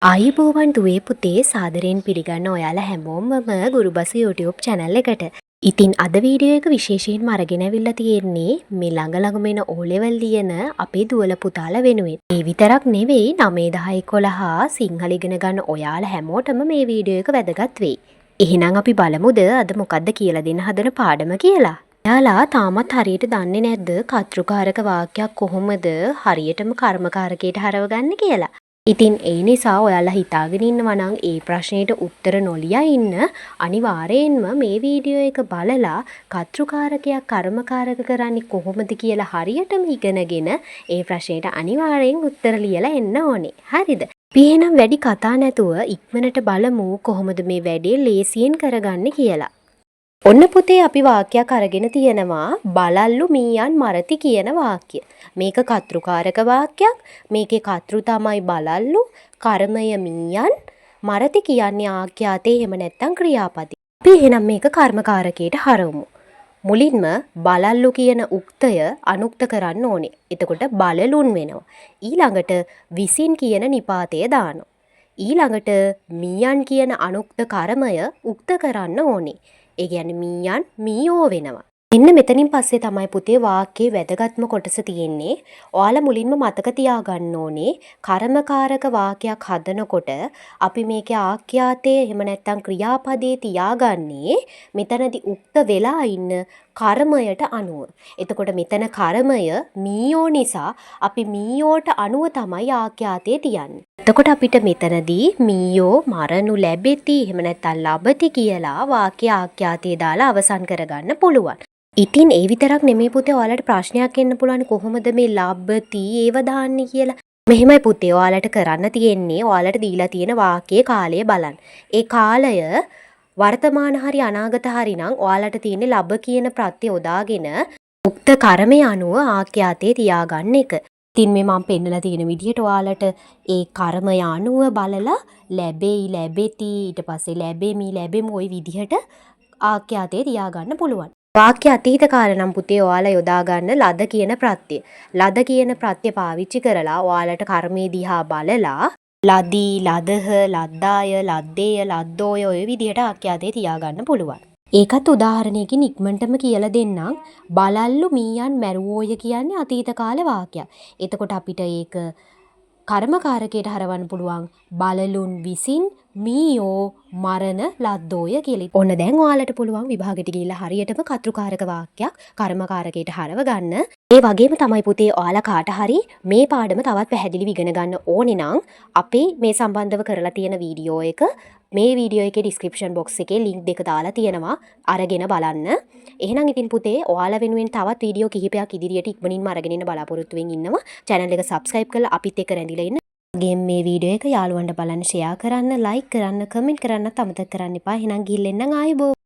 ආයුබෝවන් දුවේ පුතේ සාදරයෙන් පිළිගන්න ඔයාලා හැමෝමම ගුරුබස YouTube channel එකට. ඉතින් අද වීඩියෝ එක විශේෂයෙන්ම අරගෙන අවිල්ලා තියෙන්නේ මේ ළඟ එන O level ලියන අපේ දුවල පුතාලා වෙනුවෙන්. ඒ විතරක් නෙවෙයි 9 10 11 සිංහල ඉගෙන ගන්න ඔයාලා හැමෝටම මේ වීඩියෝ එක වැදගත් වෙයි. එහෙනම් අපි බලමුද අද මොකද්ද කියලා දෙන්න හදන පාඩම කියලා. ඔයාලා තාමත් හරියට දන්නේ නැද්ද කර්තෘකාරක වාක්‍යයක් කොහොමද හරියටම කර්මකාරකයට හරවගන්නේ කියලා? ඉතින් ඒ නිසා ඔයාලා හිතාගෙන ඉන්නවා නම් ඒ ප්‍රශ්නෙට උත්තර නොලියා ඉන්න අනිවාර්යයෙන්ම මේ වීඩියෝ එක බලලා කර්තෘකාරකයක් කර්මකාරක කරන්නේ කොහොමද කියලා හරියටම ඉගෙනගෙන ඒ ප්‍රශ්නෙට අනිවාර්යෙන් උත්තර ලියලා එන්න ඕනේ. හරිද? අපි එහෙනම් වැඩි කතා නැතුව ඉක්මනට බලමු කොහොමද මේ වැඩේ ලේසියෙන් කරගන්නේ කියලා. ඔන්න පුතේ අපි වාක්‍යයක් අරගෙන තියෙනවා බලල්ලු මීයන් මරති කියන වාක්‍ය. මේක කර්තෘකාරක වාක්‍යයක්. මේකේ කර්තෘ තමයි බලල්ලු, කර්මය මීයන්, මරති කියන්නේ ආඛ්‍යාතේ එහෙම නැත්නම් ක්‍රියාපදේ. අපි එහෙනම් මේක කර්මකාරකයට හරවමු. මුලින්ම බලල්ලු කියන උක්තය අනුක්ත කරන්න ඕනේ. එතකොට බලලුන් වෙනවා. ඊළඟට විසින් කියන නිපාතය දානවා. ඊළඟට මීයන් කියන අනුක්ත කර්මය උක්ත කරන්න ඕනේ. ඒ කියන්නේ මීයන් මීයෝ වෙනවා. මෙන්න මෙතනින් පස්සේ තමයි පුතේ වාක්‍යයේ වැදගත්ම කොටස තියෙන්නේ. ඔයාලා මුලින්ම මතක තියාගන්න ඕනේ කර්මකාරක වාක්‍යයක් හදනකොට අපි මේකේ ආඛ්‍යාතයේ එහෙම නැත්නම් ක්‍රියාපදයේ තියාගන්නේ මෙතනදී උක්ත වෙලා ඉන්න කර්මයට අනුව. එතකොට මෙතන කර්මය මීයෝ නිසා අපි මීයෝට අනුව තමයි ආඛ්‍යාතයේ තියන්නේ. එතකොට අපිට මෙතනදී මීයෝ මරනු ලැබෙති එහෙම නැත්නම් ලබති කියලා වාක්‍ය ආඛ්‍යාතයේ දාලා අවසන් කරගන්න පුළුවන්. ඉතින් ඒ විතරක් නෙමෙයි පුතේ ඔයාලට ප්‍රශ්නයක් එන්න පුළුවන් කොහොමද මේ ලබති ඒව දාන්නේ කියලා. මෙහෙමයි පුතේ ඔයාලට කරන්න තියෙන්නේ ඔයාලට දීලා තියෙන වාක්‍යයේ කාලය බලන්න. ඒ කාලය වර්තමාන හරි අනාගත හරි නම් ඔයාලට තියෙන්නේ ලබ කියන ප්‍රත්‍ය යොදාගෙන උක්ත කර්මය අනුව ආඛ්‍යාතයේ තියාගන්න එක. ඉතින් මේ මම පෙන්නලා තියෙන විදිහට ඔයාලට ඒ කර්මය අනුව බලලා ලැබෙයි ලැබෙති ඊට පස්සේ ලැබෙමි ලැබෙමු ওই විදිහට ආඛ්‍යාතයේ තියාගන්න පුළුවන්. වාක්‍ය අතීත කාල නම් පුතේ ඔයාලා යොදා ගන්න ලද කියන ප්‍රත්‍ය. ලද කියන ප්‍රත්‍ය පාවිච්චි කරලා ඔයාලට කර්මයේ දිහා බලලා ලදී ලදහ ලද්දාය ලද්දේය ලද්දෝය ඔය විදිහට ආඛ්‍යාතයේ තියාගන්න පුළුවන්. ඒකත් උදාහරණයකින් ඉක්මනටම කියලා දෙන්නම්. බලල්ලු මීයන් මැරුවෝය කියන්නේ අතීත කාල වාක්‍යයක්. එතකොට අපිට ඒක කර්මකාරකයට හරවන්න පුළුවන් බලලුන් විසින් මීයෝ මරණ ලද්දෝය කියලා. ඔන්න දැන් ඔයාලට පුළුවන් විභාගෙට ගිහිල්ලා හරියටම කර්තෘකාරක වාක්‍යයක් කර්මකාරකයට හරව ගන්න. ඒ වගේම තමයි පුතේ ඔයාලා කාට හරි මේ පාඩම තවත් පැහැදිලිව ඉගෙන ගන්න ඕනේ නම් අපේ මේ සම්බන්ධව කරලා තියෙන වීඩියෝ එක මේ වීඩියෝ එකේ ඩිස්ක්‍රිප්ෂන් බොක්ස් එකේ ලින්ක් දෙක දාලා තියෙනවා අරගෙන බලන්න. එහෙනම් ඉතින් පුතේ ඔයාලා වෙනුවෙන් තවත් වීඩියෝ කිහිපයක් ඉදිරියට ඉක්මනින්ම අරගෙන ඉන්න බලාපොරොත්තු වෙමින් ඉන්නවා. channel එක subscribe කරලා අපිත් එක්ක රැඳිලා ඉන්න. මේ වීඩියෝ එක යාළුවන්ට බලන්න ෂෙයා කරන්න, ලයික් කරන්න, කමෙන්ට් කරන්නත් අමතක කරන්න එපා. එහෙනම් ගිහින් එන්නම් ආයෙ